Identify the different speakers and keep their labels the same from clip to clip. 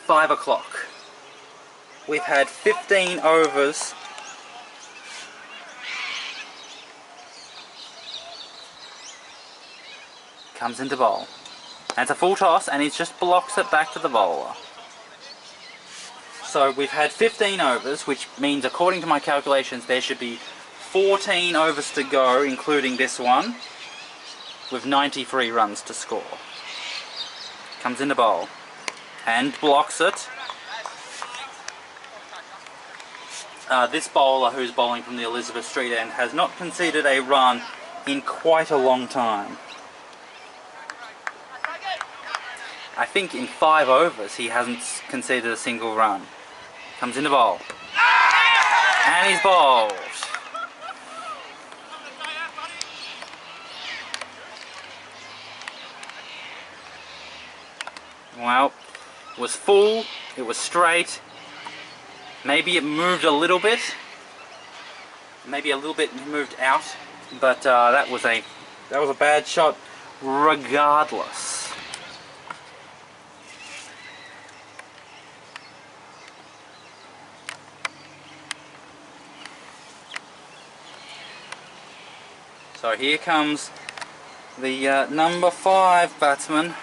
Speaker 1: 5 o'clock. We've had 15 overs. Comes into bowl. And it's a full toss, and he just blocks it back to the bowler. So we've had 15 overs, which means, according to my calculations, there should be 14 overs to go, including this one, with 93 runs to score. Comes into bowl and blocks it. This bowler, who's bowling from the Elizabeth Street end, has not conceded a run in quite a long time. I think in 5 overs he hasn't conceded a single run. Comes into bowl. And he's bowled. Well, it was full, it was straight. Maybe it moved a little bit. Maybe a little bit moved out, but that was a bad shot regardless. So here comes the number 5 batsman.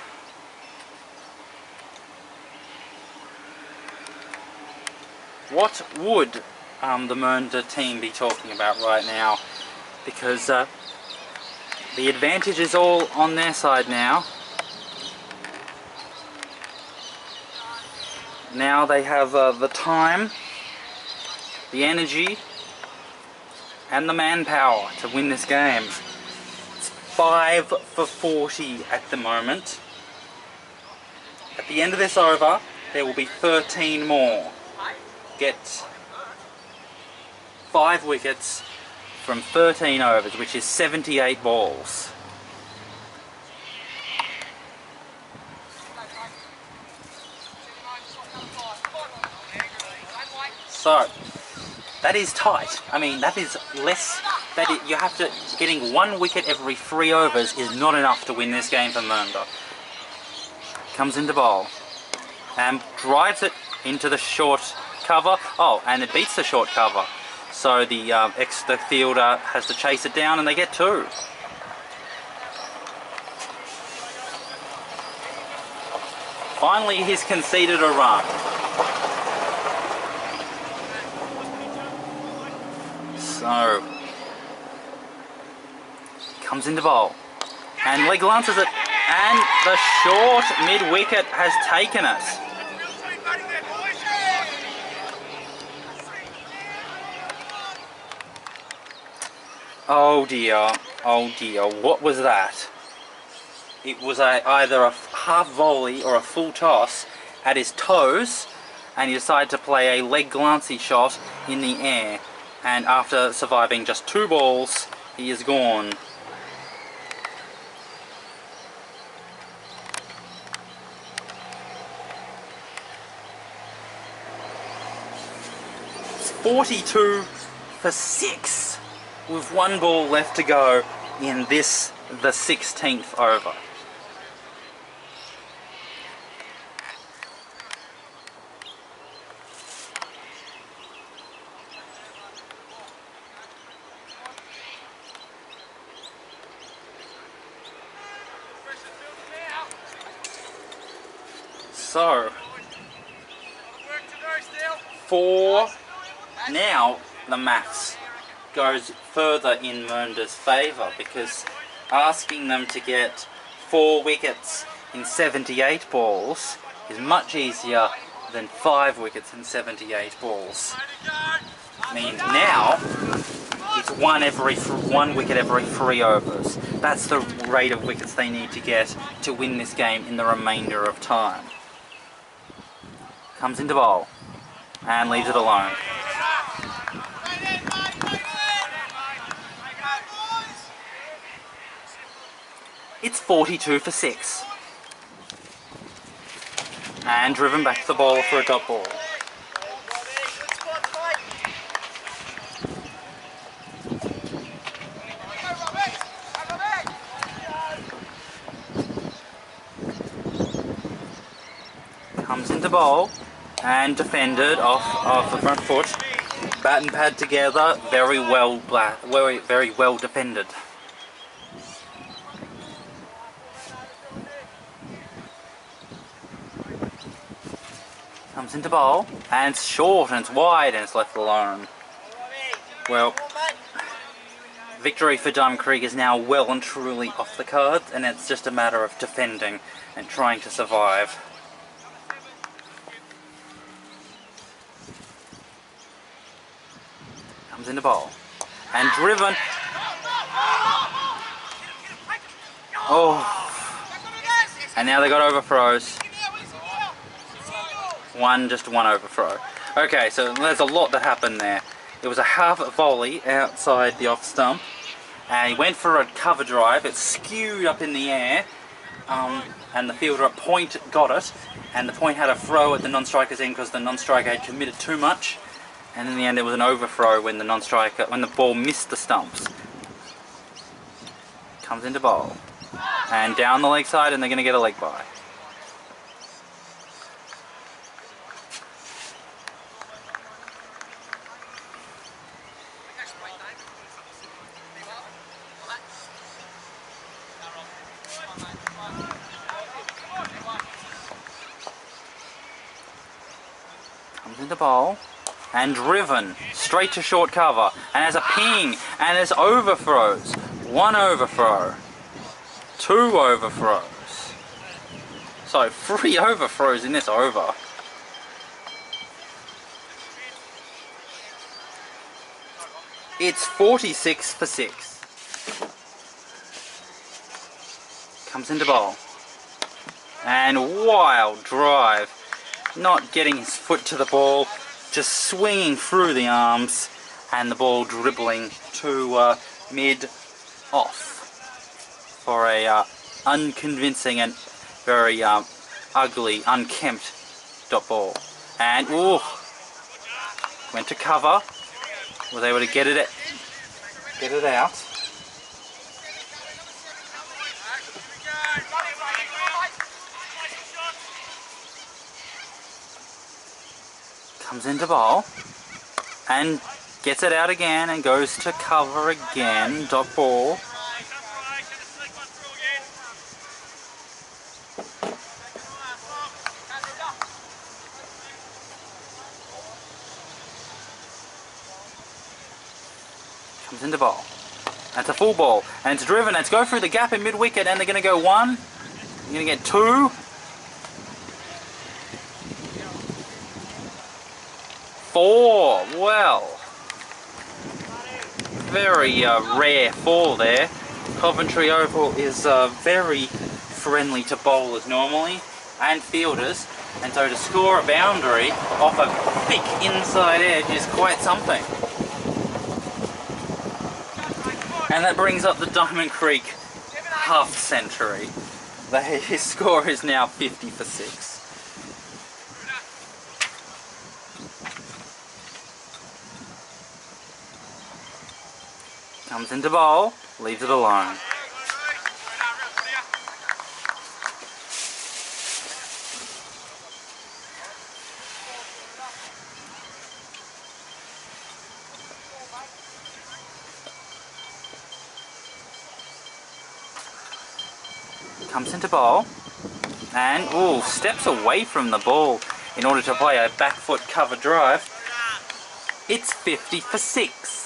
Speaker 1: What would the Mernda team be talking about right now? Because the advantage is all on their side now. Now they have the time, the energy, and the manpower to win this game. It's 5 for 40 at the moment. At the end of this over, there will be 13 more. Get 5 wickets from 13 overs, which is 78 balls. So that is tight. I mean, that is less. You have to. Getting 1 wicket every 3 overs is not enough to win this game for Mernda. Comes into bowl and drives it into the short cover. Oh, and it beats the short cover. So the fielder has to chase it down, and they get 2. Finally, he's conceded a run. So, comes into bowl and leg lances it, and the short mid-wicket has taken it. Oh dear, what was that? It was either a half volley or a full toss at his toes, and he decided to play a leg glancey shot in the air. And after surviving just 2 balls, he is gone. It's 42 for 6 with 1 ball left to go in this, the 16th over. So, now the maths goes further in Mernda's favour, because asking them to get 4 wickets in 78 balls is much easier than 5 wickets in 78 balls. I mean, now it's 1 wicket every 3 overs. That's the rate of wickets they need to get to win this game in the remainder of time. Comes into bowl and leaves it alone. It's 42 for 6. And driven back to the bowler for a dot ball. Comes in into bowl and defended off the front foot. Bat and pad together, very well defended. Comes into bowl and it's short and it's wide and it's left alone. Well, victory for Diamond Creek is now well and truly off the cards, and it's just a matter of defending and trying to survive. Comes into bowl and driven. Oh, and now they got overthrows. Just one overthrow. Okay, so there's a lot that happened there. It was a half volley outside the off stump, and he went for a cover drive. It skewed up in the air, and the fielder at point got it, and the point had a throw at the non-striker's end because the non-striker had committed too much, and in the end it was an overthrow when the ball missed the stumps. Comes into bowl, and down the leg side, and they're going to get a leg bye. Comes into bowl and driven straight to short cover and has a ping and there's overthrows. One overthrow, two overthrows. So 3 overthrows in this over. It's 46 for 6. Comes into bowl and wild drive. Not getting his foot to the ball, just swinging through the arms and the ball dribbling to mid off for a unconvincing and very ugly, unkempt dot ball. And went to cover, was able to get it out. Comes into bowl and gets it out again and goes to cover again, dot ball. Comes into bowl. That's a full ball and it's driven, it's go through the gap in mid wicket and they're going to go 1, you're going to get 2. 4, well, very rare 4 there. Coventry Oval is very friendly to bowlers normally and fielders, and so to score a boundary off a thick inside edge is quite something. And that brings up the Diamond Creek half century. His score is now 50 for 6. Comes into bowl, leaves it alone. Comes into bowl and steps away from the ball in order to play a back foot cover drive. It's 50 for 6.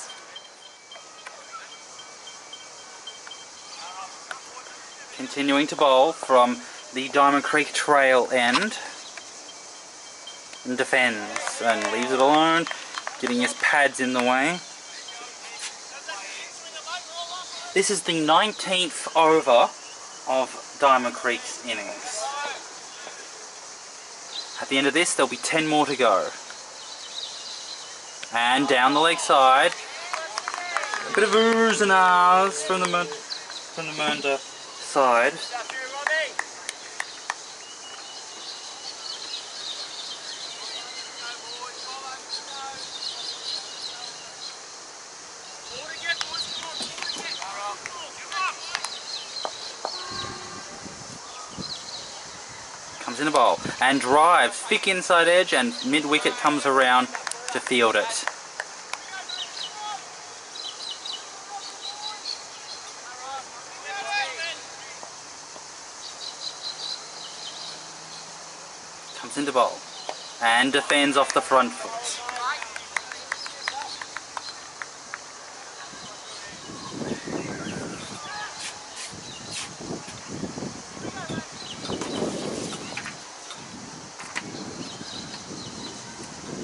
Speaker 1: Continuing to bowl from the Diamond Creek trail end and defends and leaves it alone, getting his pads in the way. This is the 19th over of Diamond Creek's innings. At the end of this there'll be 10 more to go. And down the leg side, a bit of oohs and ahs from the Mernda side. Comes in the bowl and drives. Thick inside edge and mid-wicket comes around to field it. Comes into bowl and defends off the front foot.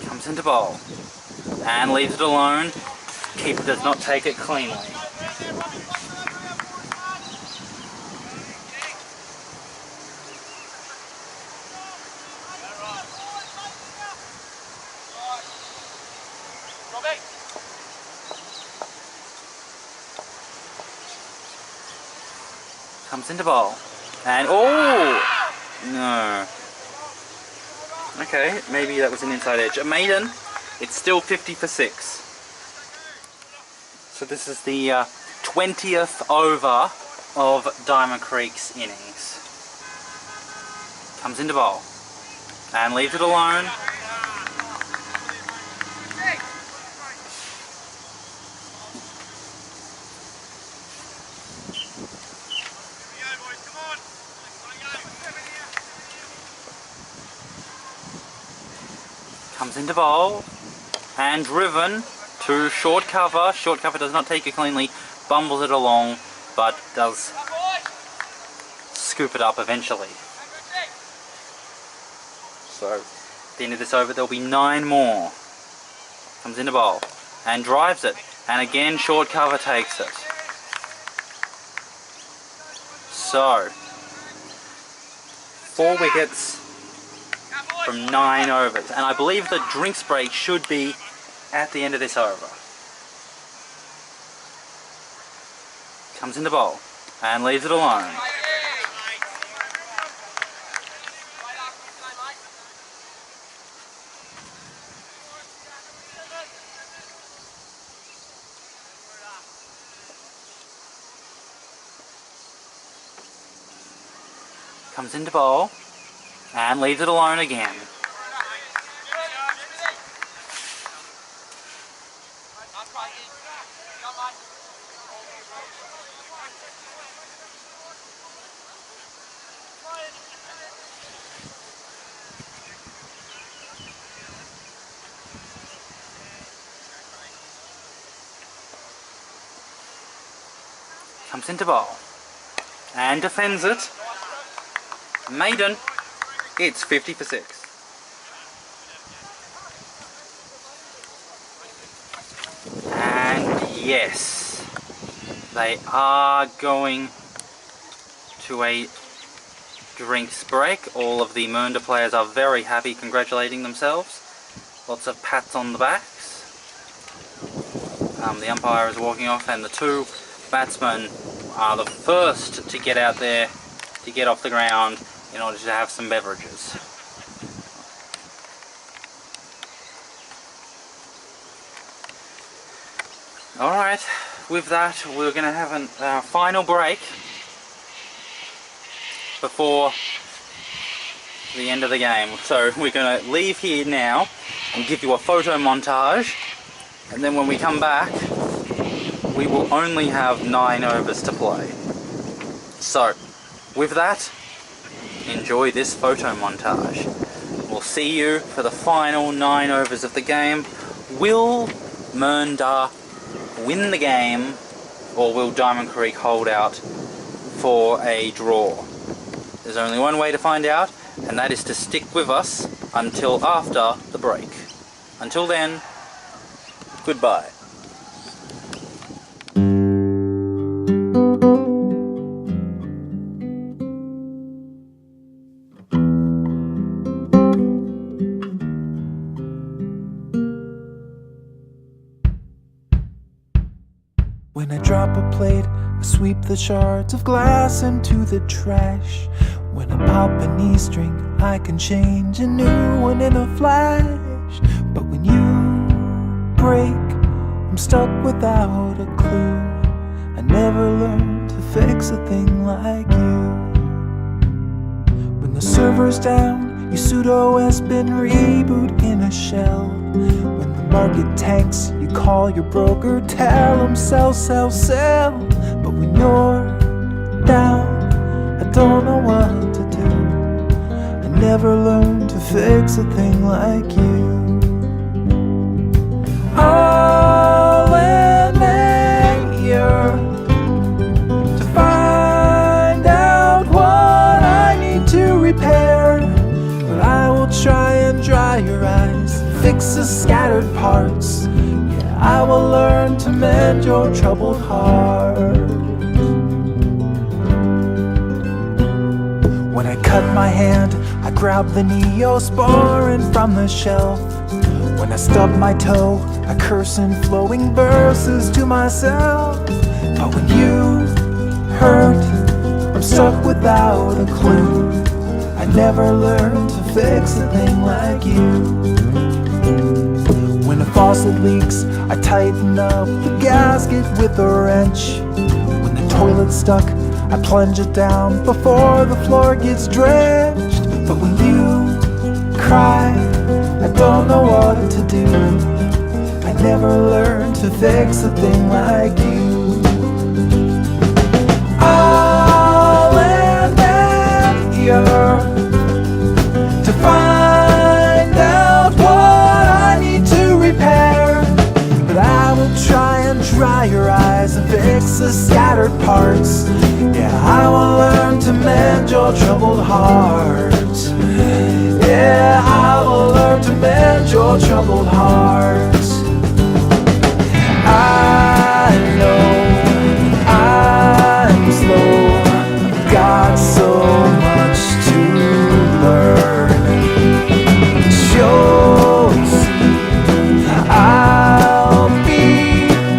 Speaker 1: Comes into bowl and leaves it alone. Keeper does not take it cleanly. Comes into bowl and oh no. Okay, maybe that was an inside edge. A maiden. It's still 50 for 6. So this is the 20th over of Diamond Creek's innings. Comes into bowl and leaves it alone. Comes into bowl and driven to short cover. Short cover does not take it cleanly, bumbles it along, but does scoop it up eventually. So at the end of this over there'll be 9 more. Comes into bowl and drives it, and again short cover takes it. So 4 wickets from 9 overs, and I believe the drinks break should be at the end of this over. Comes into bowl and leaves it alone. Comes into bowl and leaves it alone again. Comes into bowl and defends it. Maiden. It's 50 for 6. And yes, they are going to a drinks break. All of the Mernda players are very happy, congratulating themselves. Lots of pats on the backs. The umpire is walking off, and the 2 batsmen are the first to get out there, to get off the ground in order to have some beverages. Alright, with that we're going to have a final break before the end of the game. So we're going to leave here now and give you a photo montage, and then when we come back we will only have 9 overs to play. So with that, enjoy this photo montage. We'll see you for the final 9 overs of the game. Will Mernda win the game, or will Diamond Creek hold out for a draw? There's only one way to find out, and that is to stick with us until after the break. Until then, goodbye.
Speaker 2: When I drop a plate, I sweep the shards of glass into the trash. When I pop an E-string, I can change a new one in a flash. But when you break, I'm stuck without a clue. I never learned to fix a thing like you. When the the server's down, your pseudo has been reboot in a shell. When the market tanks, you call your broker, tell him sell, sell, sell. But when you're down, I don't know what to do. I never learned to fix a thing like you. I'll endeavor to find out what I need to repair, but I will try and dry your eyes, fix the scattered parts. Yeah, I will learn to mend your troubled heart. When I cut my hand, I grab the Neosporin from the shelf. When I stub my toe, I curse in flowing verses to myself. But when you hurt, I'm stuck without a clue. I never learned to fix a thing like you. When a faucet leaks, I tighten up the gasket with a wrench. When the toilet's stuck, I plunge it down before the floor gets drenched. But when you cry, I don't know what to do. I never learned to fix a thing like you. I'll endeavor to find out what I need to repair, but I will try and dry your eyes and fix the scattered parts. Yeah, I will learn to mend your troubled heart. Yeah, I will learn to mend your troubled heart. I know I'm slow, I've got so much to learn. You'll see, I'll be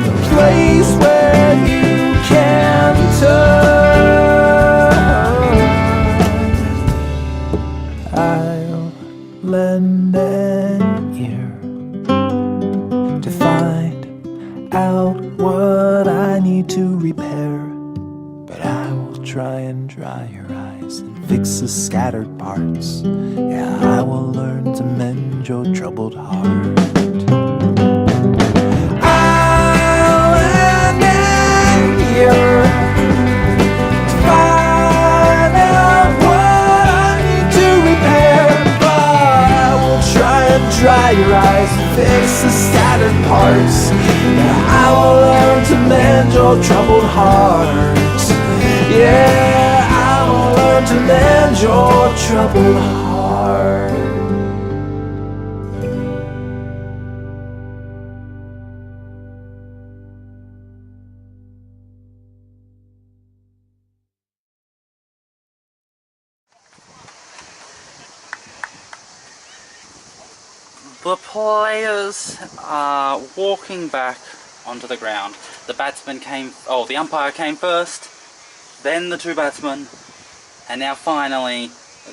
Speaker 2: the place where you can turn. I'll lend an ear to find out what I need to repair, but I will try and dry your eyes and fix the scattered parts. Yeah, I will learn to mend your troubled heart. I'll endeavor to find out what I need to repair, but I will try and dry your eyes and fix the scattered parts. Yeah, I will learn to mend your troubled heart. Yeah, I will learn to mend your troubled heart.
Speaker 1: The players are walking back onto the ground. The umpire came first, then the two batsmen, and now finally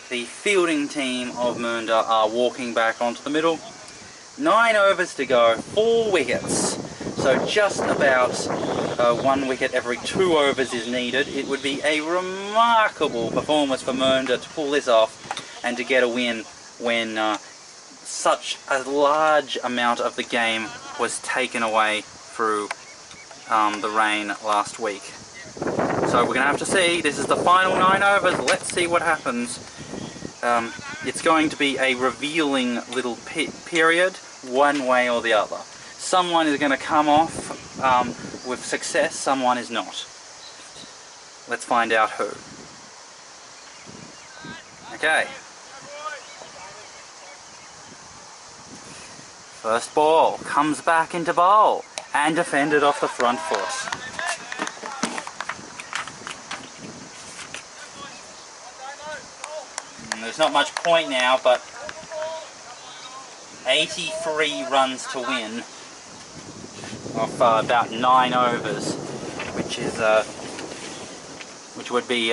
Speaker 1: the fielding team of Mernda are walking back onto the middle. 9 overs to go, 4 wickets. So just about 1 wicket every 2 overs is needed. It would be a remarkable performance for Mernda to pull this off and to get a win when such a large amount of the game was taken away through the rain last week. So we're going to have to see. This is the final 9 overs. Let's see what happens. It's going to be a revealing little period, one way or the other. Someone is going to come off with success, someone is not. Let's find out who. Okay. First ball comes back into bowl and defended off the front foot. And there's not much point now, but 83 runs to win of about 9 overs, which would be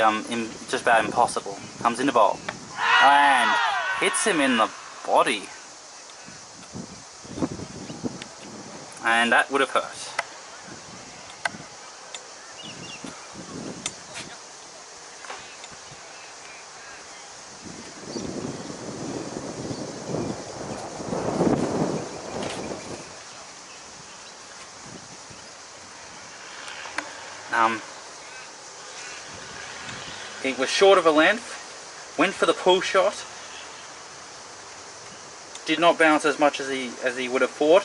Speaker 1: just about impossible. Comes into bowl and hits him in the body. And that would have hurt. It was short of a length, went for the pull shot, did not bounce as much as he would have thought,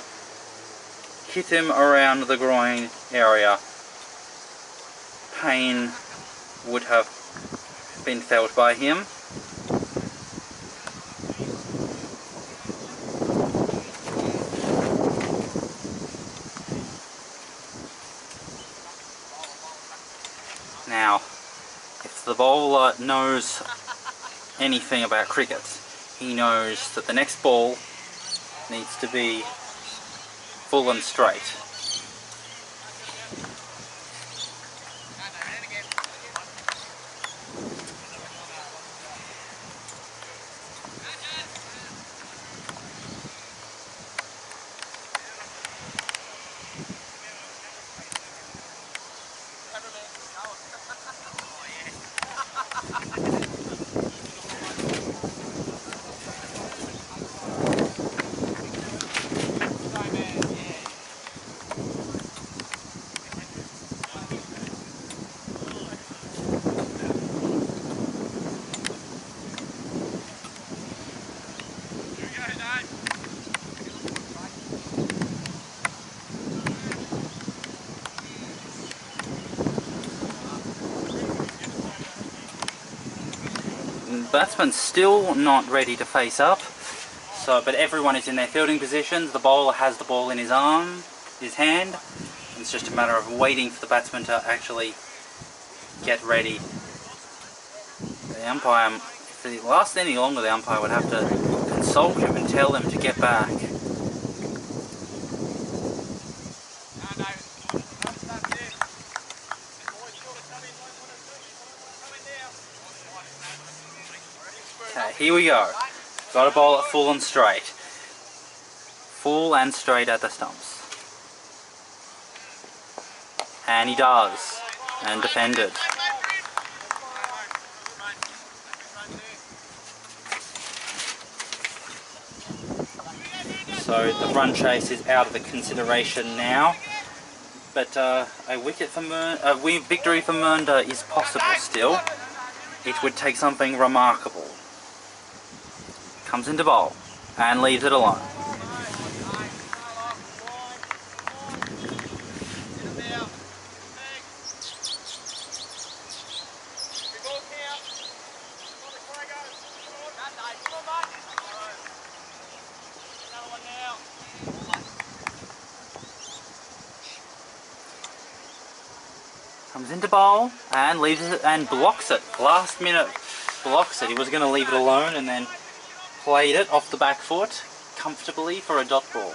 Speaker 1: hit him around the groin area. Pain would have been felt by him. Now, if the bowler knows anything about cricket, he knows that the next ball needs to be full and straight. Batsman's still not ready to face up, but everyone is in their fielding positions. The bowler has the ball in his hand. It's just a matter of waiting for the batsman to actually get ready. The umpire, if it lasts any longer, the umpire would have to consult him and tell him to get back. Okay, here we go. Got to bowl it full and straight. Full and straight at the stumps. And he does. And defended. So the run chase is out of the consideration now. But a victory for Mernda is possible still. It would take something remarkable. Comes into bowl and leaves it alone. Comes into bowl and leaves it and blocks it. Last minute blocks it. He was going to leave it alone and then played it off the back foot comfortably for a dot ball.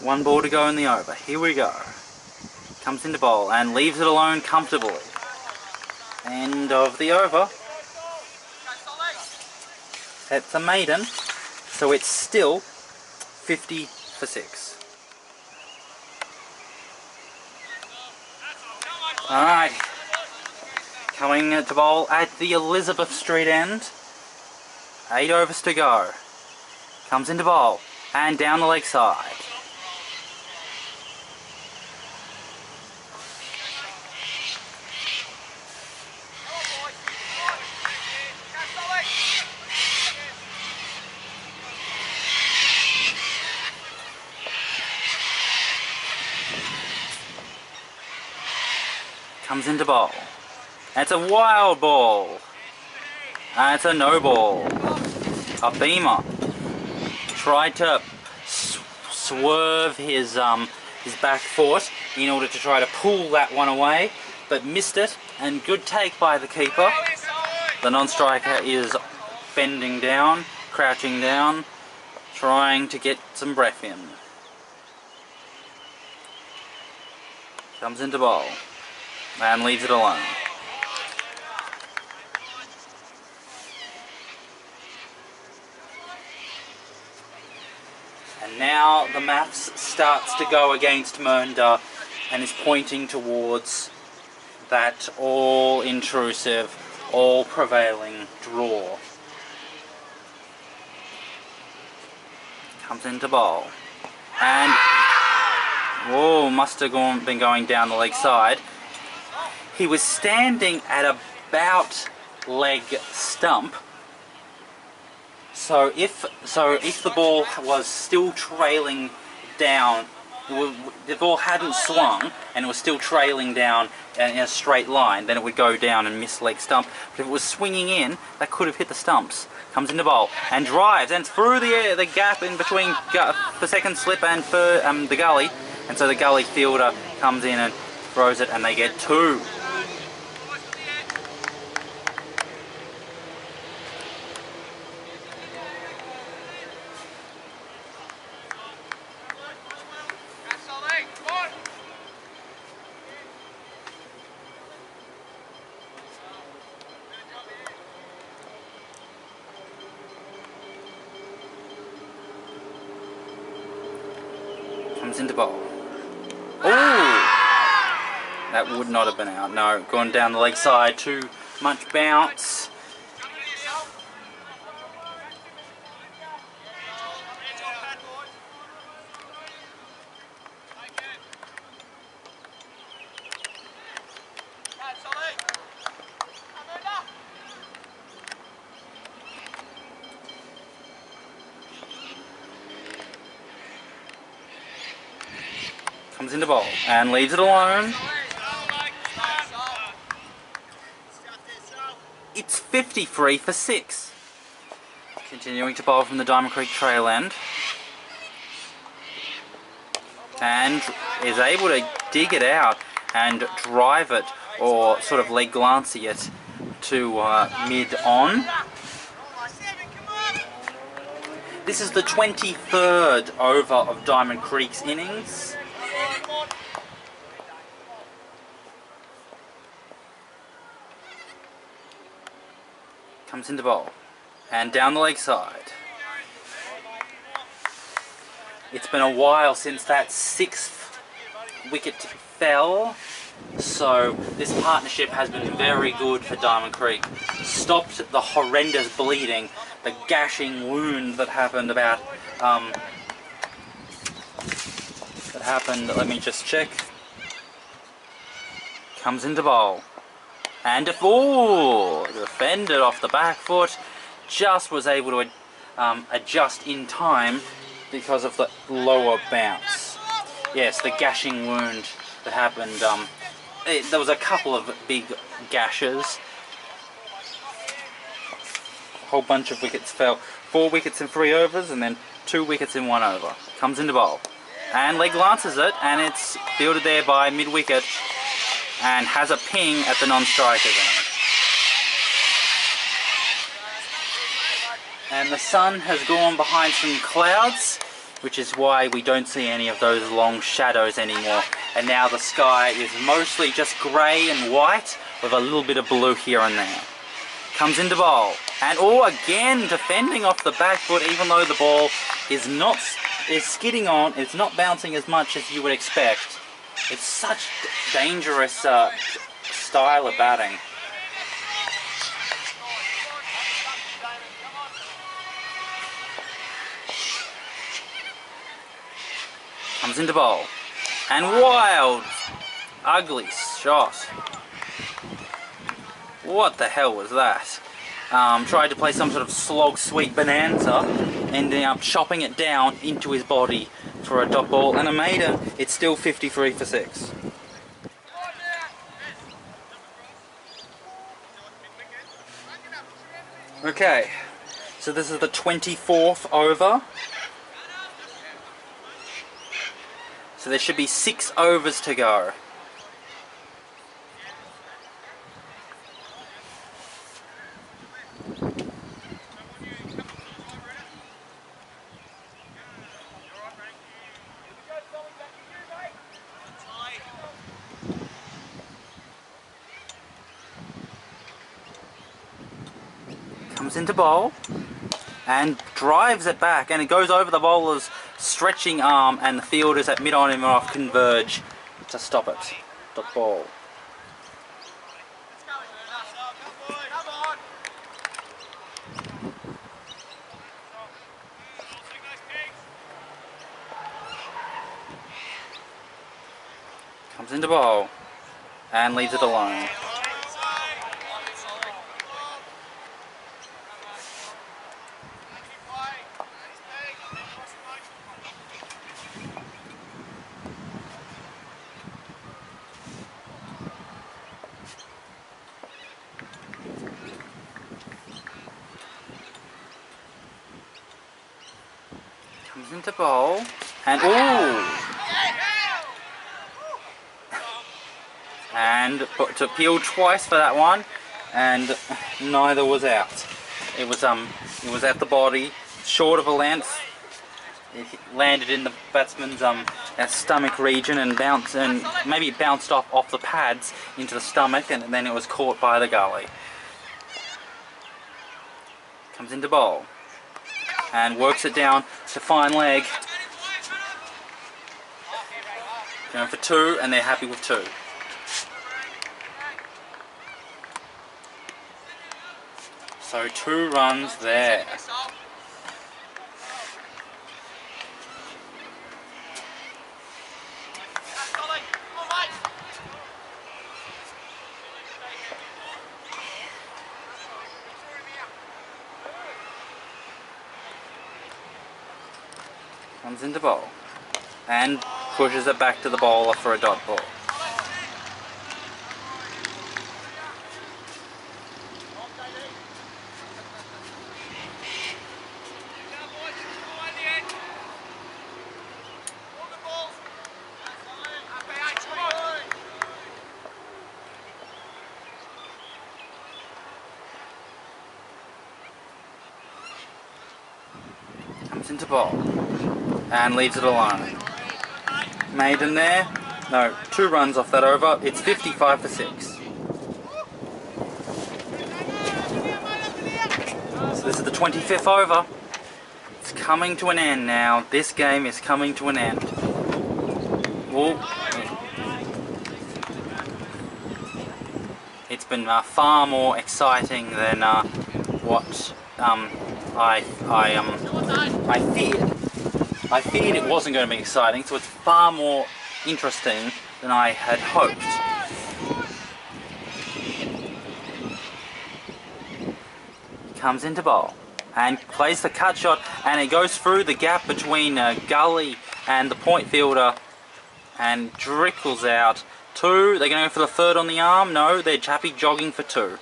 Speaker 1: One ball to go in the over. Here we go. Comes into bowl and leaves it alone comfortably. End of the over. It's a maiden, so it's still 50 for 6. Alright, coming to bowl at the Elizabeth Street end. 8 overs to go. Comes into bowl and down the leg side. Comes into bowl. It's a wild ball. It's a no ball. A beamer. Tried to swerve his back foot in order to try to pull that one away, but missed it. And good take by the keeper. The non-striker is bending down, crouching down, trying to get some breath in. Comes into bowl. And leaves it alone. And now the maths starts to go against Mernda and is pointing towards that all-intrusive all prevailing draw. Comes into bowl. And, whoa, must have been going down the leg side. He was standing at about leg stump. So if the ball was still trailing down, the ball hadn't swung and it was still trailing down in a straight line, then it would go down and miss leg stump. But if it was swinging in, that could have hit the stumps. Comes into bowl and drives and through the gap in between the second slip and the gully, and so the gully fielder comes in and throws it, and they get 2. Comes into bowl. Oh! That would not have been out. No, gone down the leg side. Too much bounce. Comes into bowl and leaves it alone. It's 53 for 6. Continuing to bowl from the Diamond Creek trail end. And is able to dig it out and drive it, or sort of leg glancey it to mid-on. This is the 23rd over of Diamond Creek's innings. Comes into bowl and down the leg side. It's been a while since that 6th wicket fell, so this partnership has been very good for Diamond Creek. Stopped the horrendous bleeding, the gashing wound that happened about let me just check. Comes into bowl. And defended off the back foot, just was able to adjust in time because of the lower bounce. Yes, the gashing wound that happened, there was a couple of big gashes. A whole bunch of wickets fell. 4 wickets in 3 overs and then 2 wickets in 1 over. Comes into bowl. And leg lances it, and it's fielded there by mid-wicket. And has a ping at the non-striker zone. And the sun has gone behind some clouds, which is why we don't see any of those long shadows anymore. And now the sky is mostly just grey and white with a little bit of blue here and there. Comes into bowl. And again defending off the back foot, even though the ball is skidding on, it's not bouncing as much as you would expect. It's such dangerous style of batting. Comes into bowl. And wild, ugly shot. What the hell was that? Tried to play some sort of slog sweep bonanza, ending up chopping it down into his body for a dot ball and a maiden. It's still 53 for 6. Okay, so this is the 24th over. So there should be 6 overs to go. Comes into bowl and drives it back, and it goes over the bowler's stretching arm, and the fielders at mid-on and off converge to stop it. The ball. Comes into ball and leaves it alone. Comes into ball and ooh! And to appeal twice for that one, and neither was out. It was at the body, short of a length. It landed in the batsman's stomach region and bounced, and maybe it bounced off the pads into the stomach, and then it was caught by the gully. Comes into bowl and works it down to fine leg. Going for 2, and they're happy with 2. So 2 runs there. Comes into bowl and pushes it back to the bowler for a dot ball. Comes into ball and leaves it alone. Maiden there. No, 2 runs off that over. It's 55 for 6. So this is the 25th over. It's coming to an end now. This game is coming to an end. Ooh. It's been far more exciting than what I feared. I feared it wasn't going to be exciting, so it's far more interesting than I had hoped. Comes into bowl and plays the cut shot, and it goes through the gap between gully and the point fielder and trickles out. 2, they're going to go for the 3rd on the arm. No, they're happy jogging for 2.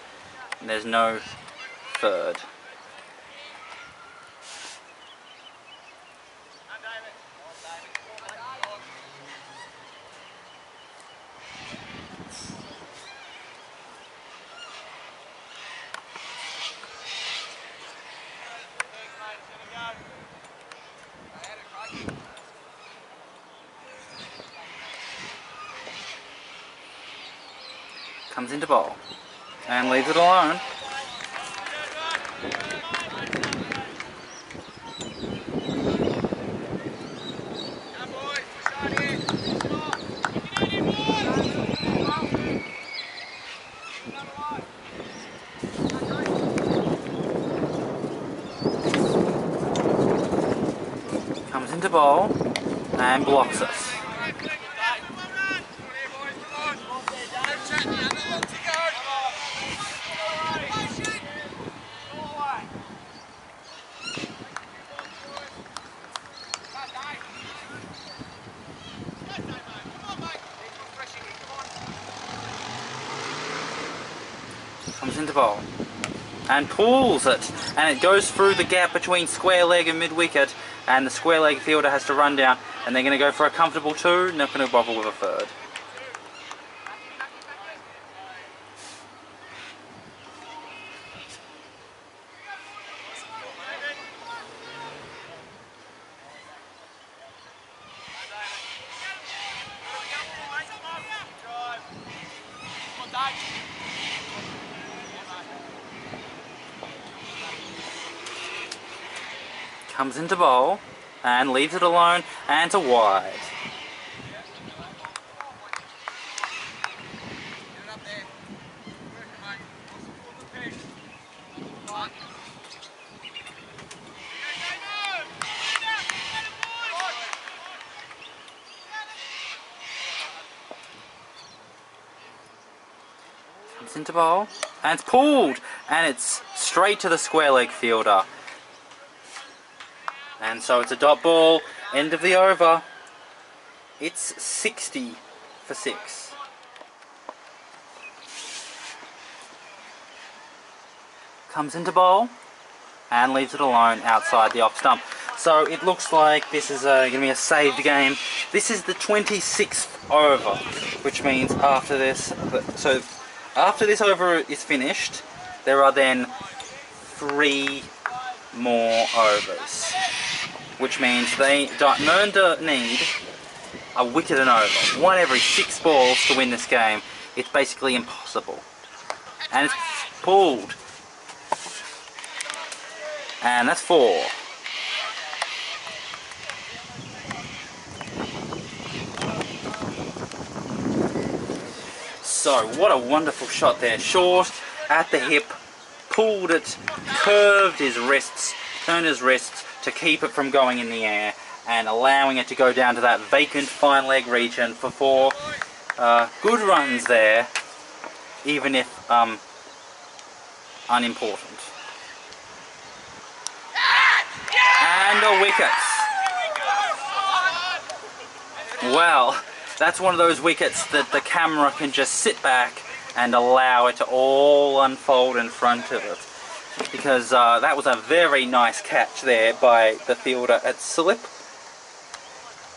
Speaker 1: And there's no 3rd. Comes into bowl and leaves it alone. Comes into bowl and blocks us. Comes into bowl and pulls it, and it goes through the gap between square leg and mid wicket, and the square leg fielder has to run down, and they're going to go for a comfortable 2, not going to bother with a 3rd. Comes into bowl and leaves it alone and to wide. It's into bowl, and it's pulled, and it's straight to the square leg fielder. And so it's a dot ball, end of the over. It's 60 for 6. Comes into bowl, and leaves it alone outside the off stump. So it looks like this is going to be a saved game. This is the 26th over, which means after this, so after this over is finished, there are then 3 more overs, which means Mernda need a wicket and over. 1 every 6 balls to win this game. It's basically impossible. And it's pulled. And that's 4. So, what a wonderful shot there. Short, at the hip, pulled it, curved his wrists, turned his wrists to keep it from going in the air, and allowing it to go down to that vacant fine leg region for 4. Good runs there, even if unimportant. And a wicket. Well, that's one of those wickets that the camera can just sit back and allow it to all unfold in front of it. Because that was a very nice catch there by the fielder at slip.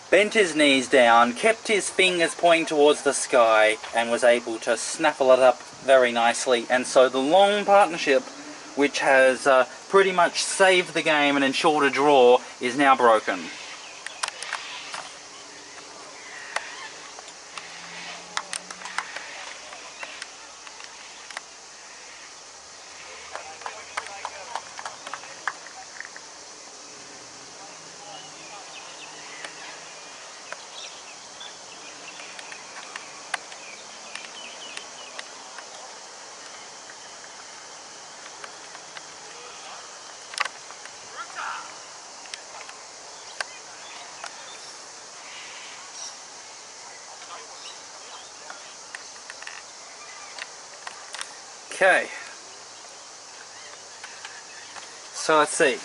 Speaker 1: Bent his knees down, kept his fingers pointing towards the sky, and was able to snaffle it up very nicely. And so the long partnership, which has pretty much saved the game and ensured a draw, is now broken. Okay, so let's see.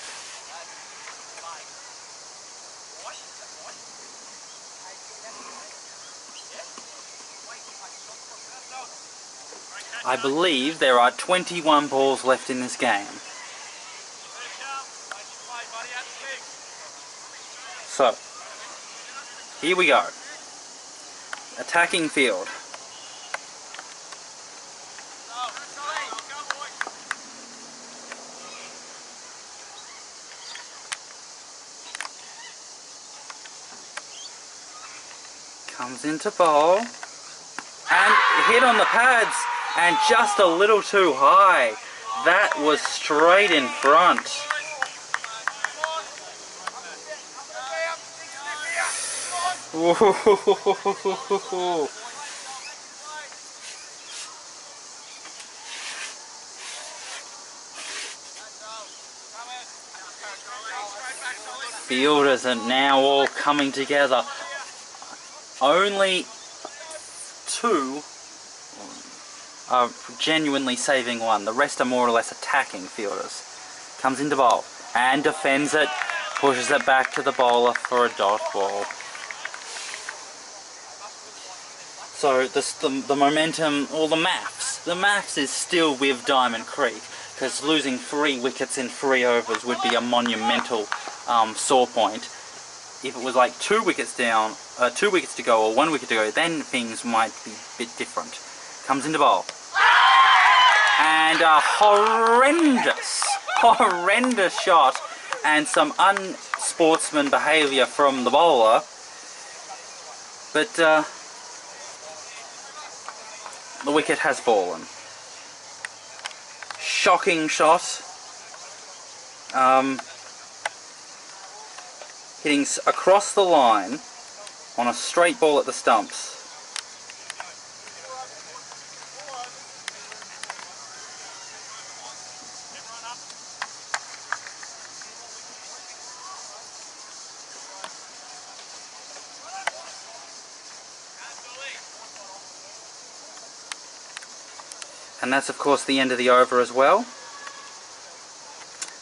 Speaker 1: I believe there are 21 balls left in this game. So, here we go. Attacking field. Comes into bowl, and hit on the pads, and just a little too high. That was straight in front. Ooh. Fielders are now all coming together. Only 2 are genuinely saving 1. The rest are more or less attacking fielders. Comes into bowl and defends it, pushes it back to the bowler for a dot ball. So the momentum, or the maths is still with Diamond Creek, because losing 3 wickets in 3 overs would be a monumental sore point. If it was like 2 wickets down, 2 wickets to go or 1 wicket to go, then things might be a bit different. Comes into bowl. And a horrendous shot, and some unsportsman behaviour from the bowler. But the wicket has fallen. Shocking shot. Hitting across the line on a straight ball at the stumps. And that's of course the end of the over as well.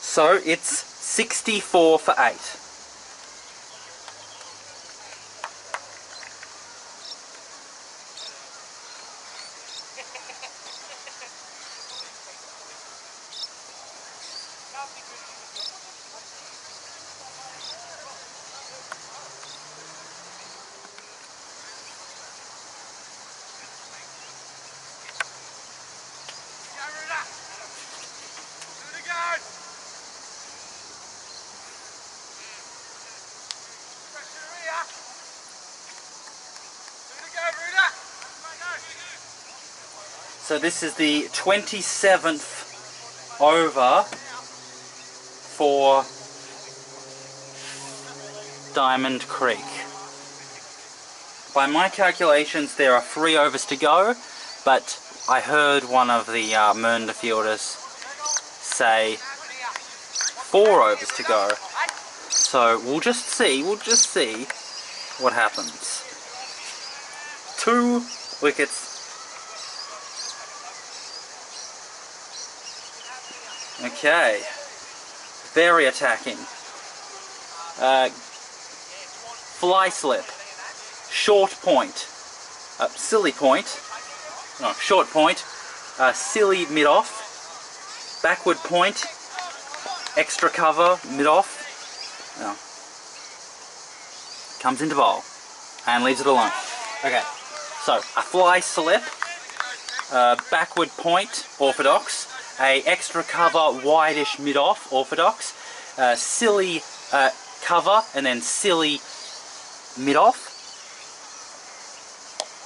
Speaker 1: So it's 64 for 8. So this is the 27th over for Diamond Creek. By my calculations there are 3 overs to go, but I heard one of the Mernda fielders say 4 overs to go. So we'll just see what happens. 2 wickets. Okay, very attacking. Fly slip, short point, silly point, no, short point, silly mid-off, backward point, extra cover, mid-off, no. Comes into bowl and leaves it alone. Okay, so a fly slip, backward point, orthodox, a extra cover, wideish mid-off, orthodox, silly cover, and then silly mid-off,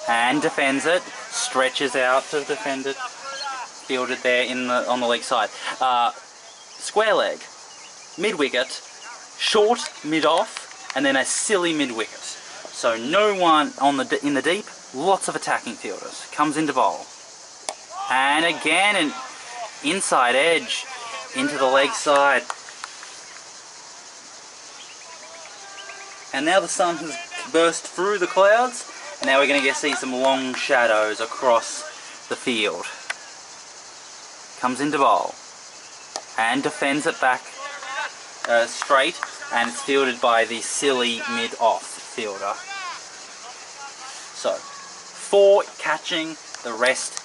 Speaker 1: and defends it, stretches out to defend it, fielded there on the leg side. Square leg, mid-wicket, short mid-off, and then a silly mid-wicket. So no one in the deep, lots of attacking fielders. Comes into bowl. And again, an inside edge into the leg side. And now the sun has burst through the clouds, and now we're going to see some long shadows across the field. Comes into bowl and defends it back straight, and it's fielded by the silly mid-off fielder. So 4 catching, the rest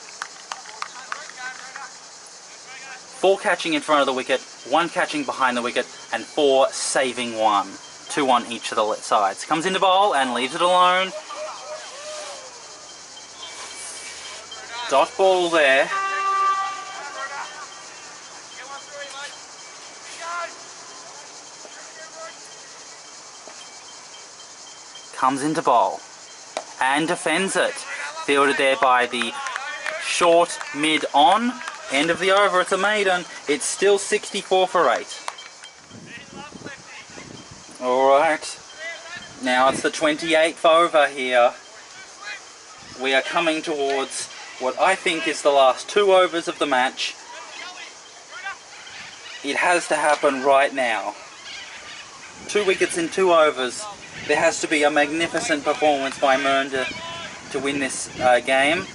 Speaker 1: 4 catching in front of the wicket, 1 catching behind the wicket, and 4 saving 1. 2 on each of the sides. Comes into bowl and leaves it alone. Dot ball there. Comes into bowl and defends it. Fielded there by the short mid-on. End of the over, it's a maiden. It's still 64 for 8. Alright, now it's the 28th over here. We are coming towards what I think is the last 2 overs of the match. It has to happen right now. 2 wickets in 2 overs. There has to be a magnificent performance by Mernda to win this game.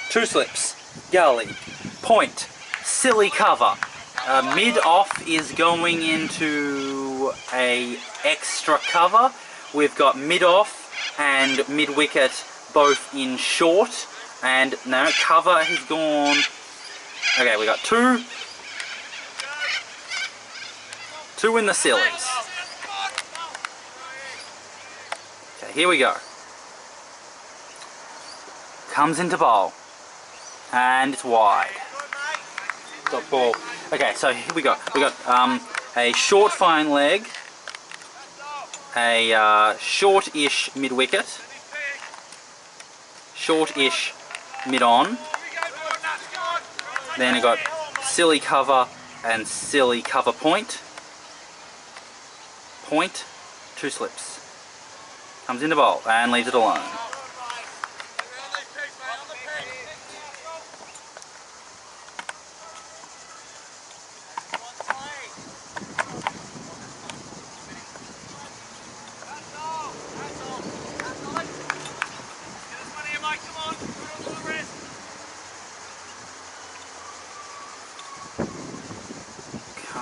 Speaker 1: 2 slips, gully, point, silly cover. Mid-off is going into a extra cover. We've got mid-off and mid-wicket both in short. And no, cover has gone... Okay, we got 2 in the sillies. Okay, here we go. Comes into bowl. And it's wide. Dot ball. Okay, so here we go. We got a short fine leg, a short-ish mid-wicket, short-ish mid-on. Then we got silly cover and silly cover point. Point, 2 slips. Comes into bowl and leaves it alone.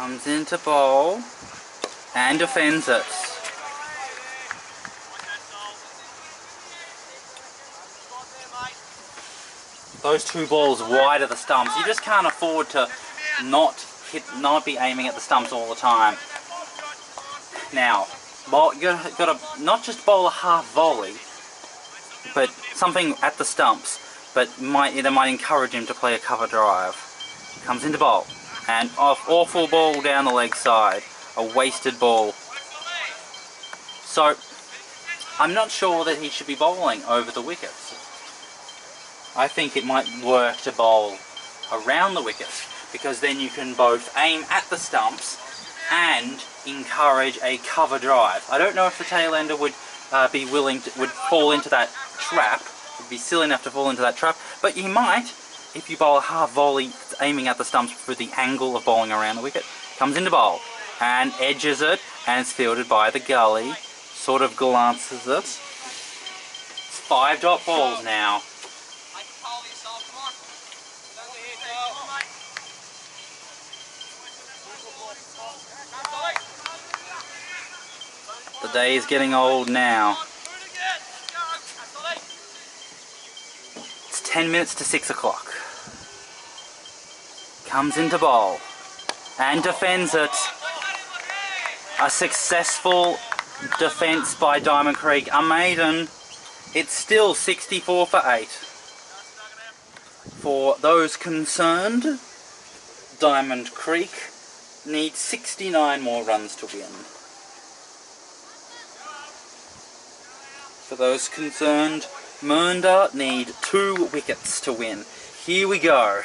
Speaker 1: Comes into bowl and defends it. Those two balls wide of the stumps. You just can't afford to not be aiming at the stumps all the time. Now, you've got to not just bowl a half volley, but something at the stumps, but that might encourage him to play a cover drive. Comes into bowl, and awful ball down the leg side, a wasted ball. So, I'm not sure that he should be bowling over the wickets. I think it might work to bowl around the wickets, because then you can both aim at the stumps and encourage a cover drive. I don't know if the tailender would be willing to, would fall into that trap, would be silly enough to fall into that trap, but he might if you bowl a half volley aiming at the stumps for the angle of bowling around the wicket. Comes into bowl and edges it, and it's fielded by the gully, sort of glances it. It's 5-dot balls now. The day is getting old now. It's 10 minutes to 6 o'clock. Comes into bowl and defends it. A successful defence by Diamond Creek. A maiden. It's still 64 for 8. For those concerned, Diamond Creek needs 69 more runs to win. For those concerned, Mernda need 2 wickets to win. Here we go.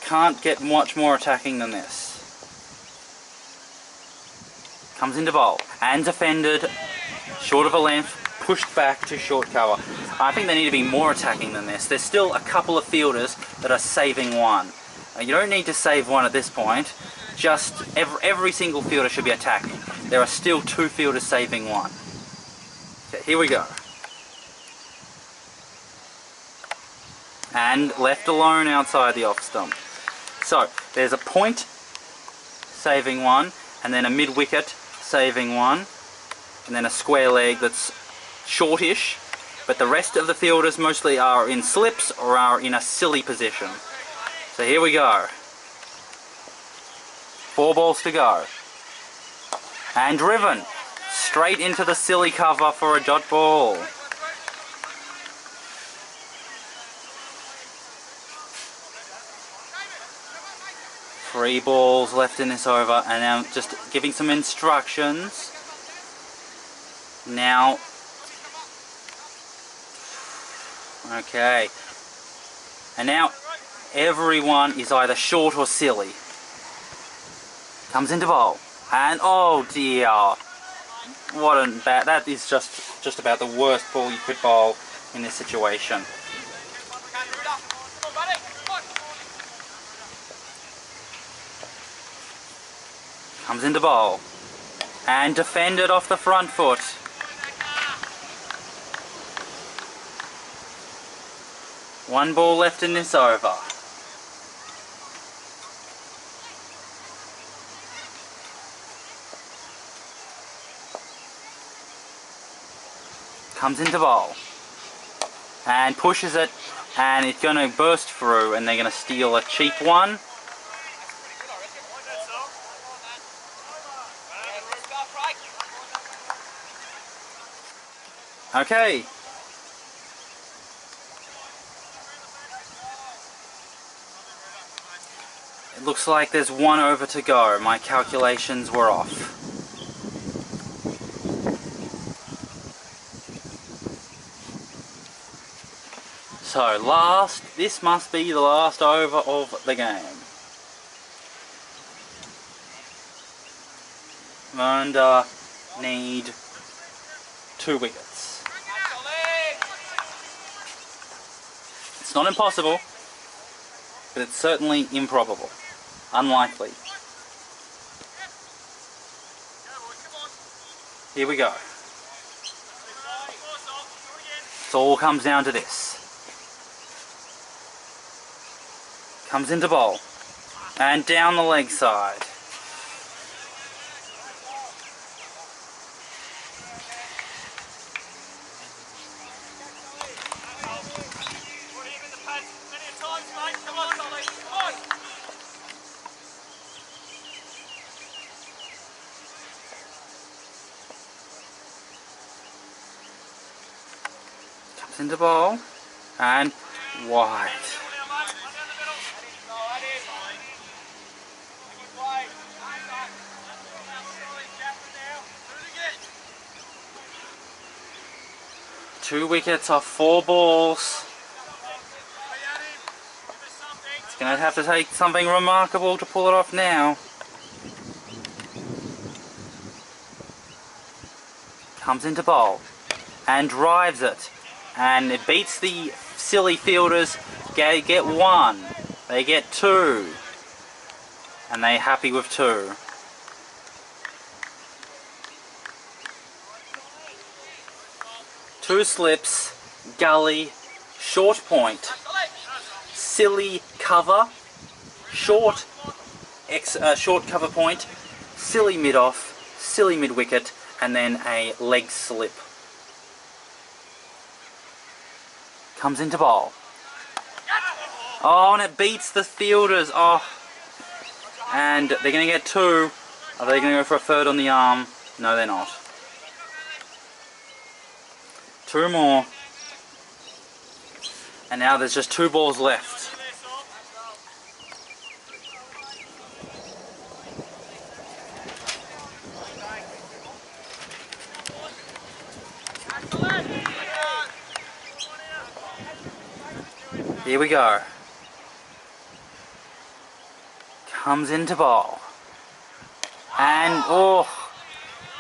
Speaker 1: Can't get much more attacking than this. Comes into bowl and defended, short of a length, pushed back to short cover. I think they need to be more attacking than this. There's still a couple of fielders that are saving one. You don't need to save one at this point. Just every single fielder should be attacking. There are still 2 fielders saving one. Okay, here we go. And left alone outside the off stump. So, there's a point saving one, and then a mid-wicket saving one, and then a square leg that's shortish, but the rest of the fielders mostly are in slips or are in a silly position. So here we go. 4 balls to go. And driven straight into the silly cover for a dot ball. Three balls left in this over, and now just giving some instructions. Now, okay, and now everyone is either short or silly. Comes into bowl, and oh dear, what a bad, that is just about the worst ball you could bowl in this situation. Comes into bowl and defended off the front foot. One ball left in this over. Comes into bowl and pushes it, and it's going to burst through, and they're going to steal a cheap one. Okay. It looks like there's 1 over to go. My calculations were off. So this must be the last over of the game. Mernda need 2 wickets. It's not impossible, but it's certainly improbable. Unlikely. Here we go. It all comes down to this. Comes into bowl And down the leg side. Comes into ball. And wide. Two wickets off 4 balls. It's going to have to take something remarkable to pull it off now. Comes into bowl and drives it, and it beats the silly fielders. They get 1, they get 2, and they're happy with 2. Two slips, gully, short point, silly cover, short cover point, silly mid off, silly mid wicket, and then a leg slip. Comes into bowl. Oh, and it beats the fielders. Oh, and they're going to get 2. Are they going to go for a third on the arm? No, they're not. 2 more. And now there's just 2 balls left. Here we go. Comes into bowl. And, oh,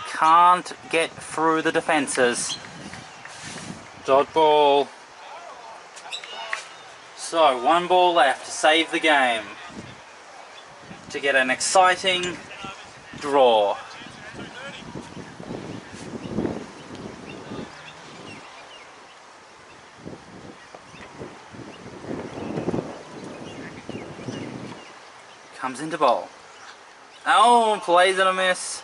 Speaker 1: can't get through the defences. Dot ball. So, 1 ball left to save the game. To get an exciting draw. Comes into bowl. Oh, plays and a miss.